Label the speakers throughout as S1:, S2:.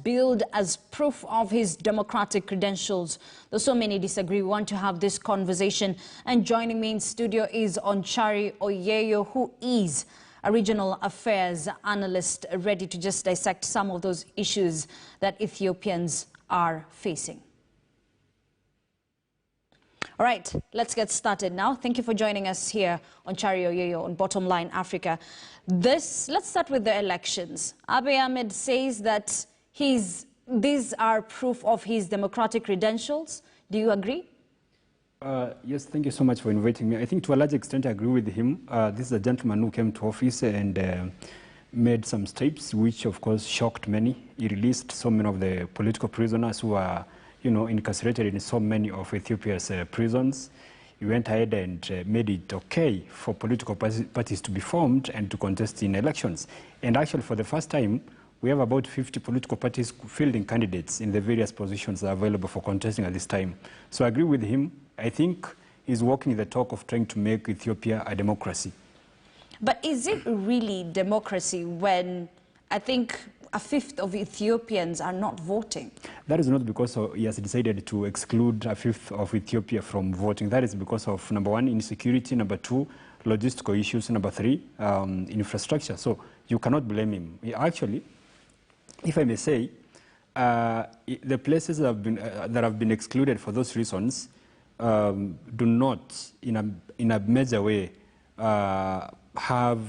S1: billed as proof of his democratic credentials. Though so many disagree, we want to have this conversation. And joining me in studio is Onchari Oyeyo, who is a regional affairs analyst, ready to just dissect some of those issues that Ethiopians are facing. All right, let's get started now. Thank you for joining us here on Onchari Oyeyo on Bottomline Africa. Let's start with the elections. Abiy Ahmed says that these are proof of his democratic credentials. Do you agree?
S2: Yes, thank you so much for inviting me. I think to a large extent I agree with him. This is a gentleman who came to office and made some steps which of course shocked many. He released so many of the political prisoners who are incarcerated in so many of Ethiopia's prisons. He went ahead and made it okay for political parties to be formed and to contest in elections. And actually, for the first time, we have about 50 political parties fielding candidates in the various positions that are available for contesting at this time. So I agree with him. I think he's walking the talk of trying to make Ethiopia a democracy.
S1: But is it really democracy when I think a fifth of Ethiopians are not voting?
S2: That is not because he has decided to exclude a fifth of Ethiopia from voting. That is because of, number one, insecurity, number two, logistical issues, number three, infrastructure. So you cannot blame him. Actually, if I may say, the places that have been excluded for those reasons do not, in a major way, have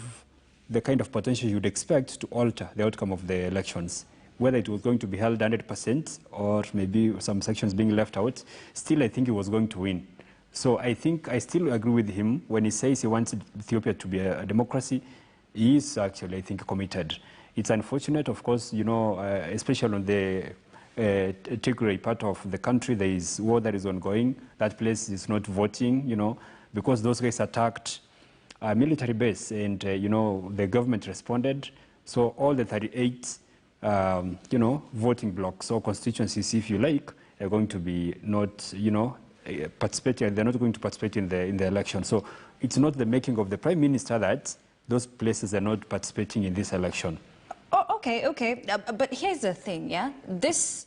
S2: the kind of potential you'd expect to alter the outcome of the elections. Whether it was going to be held 100% or maybe some sections being left out, still I think he was going to win. So I think I still agree with him when he says he wants Ethiopia to be a democracy. He is actually, I think, committed. It's unfortunate, of course, especially on the Tigray part of the country, there is war that is ongoing. That place is not voting, because those guys attacked a military base and, the government responded. So all the 38, voting blocks or constituencies, if you like, are going to be not, participating. They're not going to participate in the election. So it's not the making of the prime minister that those places are not participating in this election.
S1: Oh, okay. But here's the thing, yeah? This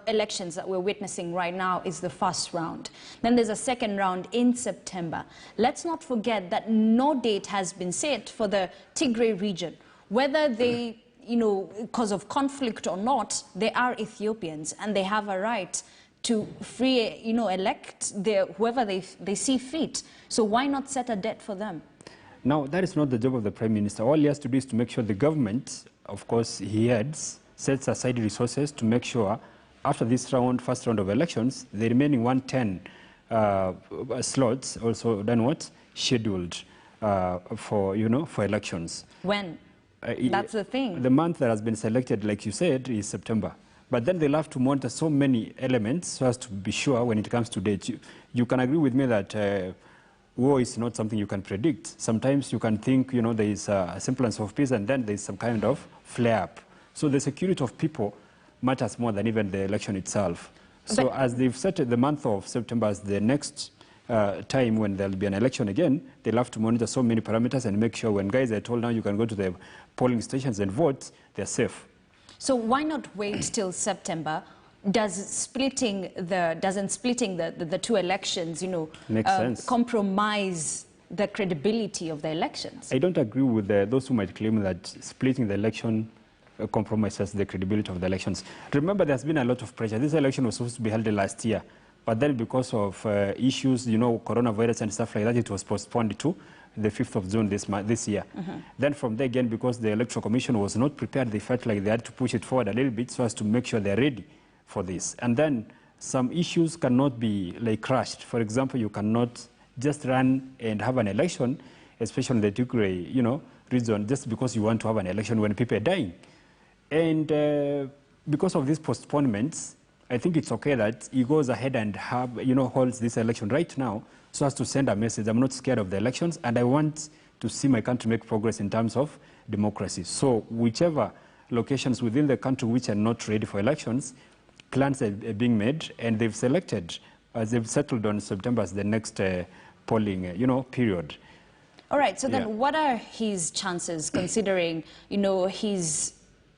S1: elections that we're witnessing right now is the first round. Then there's a second round in September. Let's not forget that no date has been set for the Tigray region. Whether they, because of conflict or not, they are Ethiopians and they have a right to free, elect whoever they see fit. So why not set a date for them?
S2: Now, that is not the job of the Prime Minister. All he has to do is to make sure the government, of course, he heads, sets aside resources to make sure after this first round of elections, the remaining 110 slots also then what? Scheduled for elections.
S1: When? That's the thing.
S2: The month that has been selected, like you said, is September. But then they'll have to monitor so many elements so as to be sure when it comes to dates. You can agree with me that war is not something you can predict. Sometimes you can think, there is a semblance of peace and then there is some kind of flare-up. So the security of people matters more than even the election itself. So as they've set the month of September as the next time when there'll be an election again, they'll have to monitor so many parameters and make sure when guys are told now you can go to the polling stations and vote, they're safe.
S1: So why not wait till September? Doesn't splitting the two elections,
S2: Makes sense.
S1: compromise the credibility of the elections?
S2: I don't agree with those who might claim that splitting the election compromises the credibility of the elections. Remember, there's been a lot of pressure. This election was supposed to be held last year, but then because of issues, coronavirus and stuff like that, it was postponed to the 5th of June this year. Then from there again, because the Electoral Commission was not prepared, they felt like they had to push it forward a little bit so as to make sure they're ready for this. And then some issues cannot be crushed. For example, you cannot just run and have an election, especially in the Tigray, region, just because you want to have an election when people are dying. And because of these postponements, I think it's okay that he goes ahead and holds this election right now so as to send a message. I'm not scared of the elections, and I want to see my country make progress in terms of democracy. So whichever locations within the country which are not ready for elections, plans are being made, and they've selected, they've settled on September as the next polling, period.
S1: All right, so then what are his chances, considering, he's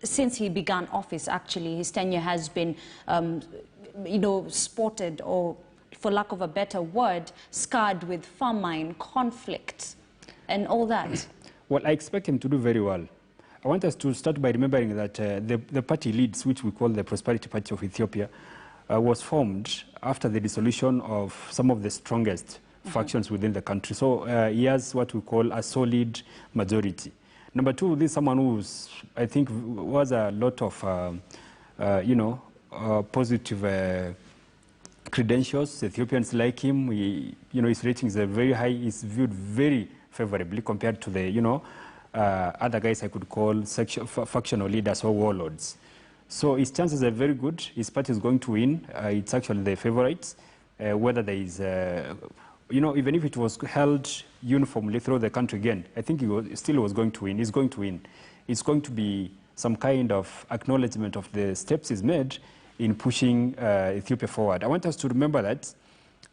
S1: since he began office, actually, his tenure has been, spotted, or for lack of a better word, scarred with famine, conflict, and all that.
S2: Well, I expect him to do very well. I want us to start by remembering that the party leads, which we call the Prosperity Party of Ethiopia, was formed after the dissolution of some of the strongest factions within the country. So he has what we call a solid majority. Number two, this is someone who's, I think, was a lot of, positive credentials. Ethiopians like him. His ratings are very high. He's viewed very favorably compared to the, other guys I could call factional leaders or warlords. So his chances are very good. His party is going to win. It's actually the favorites. Whether there is, even if it was held uniformly throughout the country again, I think he still was going to win. He's going to win. It's going to be some kind of acknowledgement of the steps he's made in pushing Ethiopia forward. I want us to remember that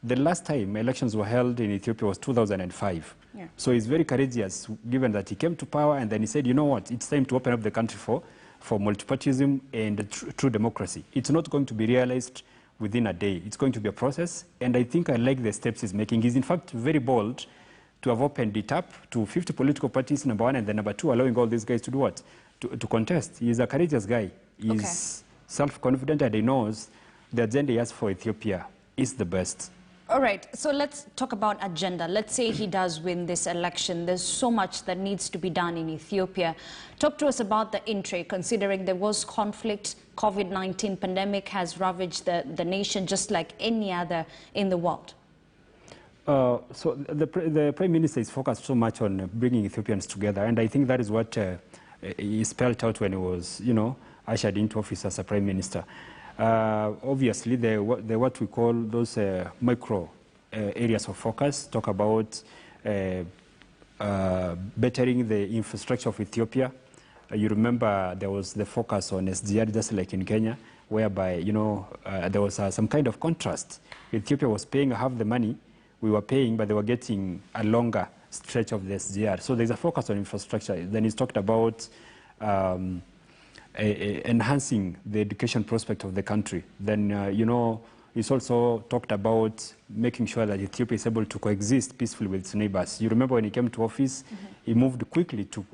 S2: the last time elections were held in Ethiopia was 2005. Yeah. So he's very courageous, given that he came to power and then he said, you know what, it's time to open up the country for multipartyism and true democracy. It's not going to be realized within a day. It's going to be a process, and I think I like the steps he's making. He's in fact very bold to have opened it up to 50 political parties, number one, and then number two, allowing all these guys to do what? To contest. He's a courageous guy. He's self-confident, and he knows the agenda he has for Ethiopia is the best.
S1: All right, so let's talk about agenda. Let's say he does win this election. There's so much that needs to be done in Ethiopia. Talk to us about the in-tray, considering there was conflict. COVID-19 pandemic has ravaged the nation just like any other in the world.
S2: So the Prime Minister is focused so much on bringing Ethiopians together, and I think that is what he spelled out when he was, ushered into office as a Prime Minister. Obviously, the what we call those micro areas of focus talk about bettering the infrastructure of Ethiopia. You remember there was the focus on SGR, just like in Kenya, whereby there was some kind of contrast. Ethiopia was paying half the money we were paying, but they were getting a longer stretch of the SGR. So there's a focus on infrastructure. Then he's talked about enhancing the education prospect of the country. Then, he's also talked about making sure that Ethiopia is able to coexist peacefully with its neighbors. You remember when he came to office, he moved quickly to,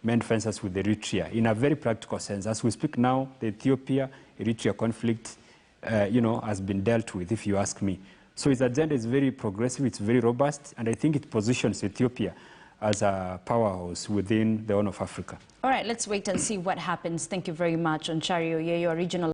S2: mend fences with Eritrea in a very practical sense. As we speak now, the Ethiopia-Eritrea conflict, has been dealt with, if you ask me. So his agenda is very progressive, it's very robust, and I think it positions Ethiopia as a powerhouse within the Horn of Africa.
S1: All right, let's wait and see what happens. Thank you very much, Onchario, your regional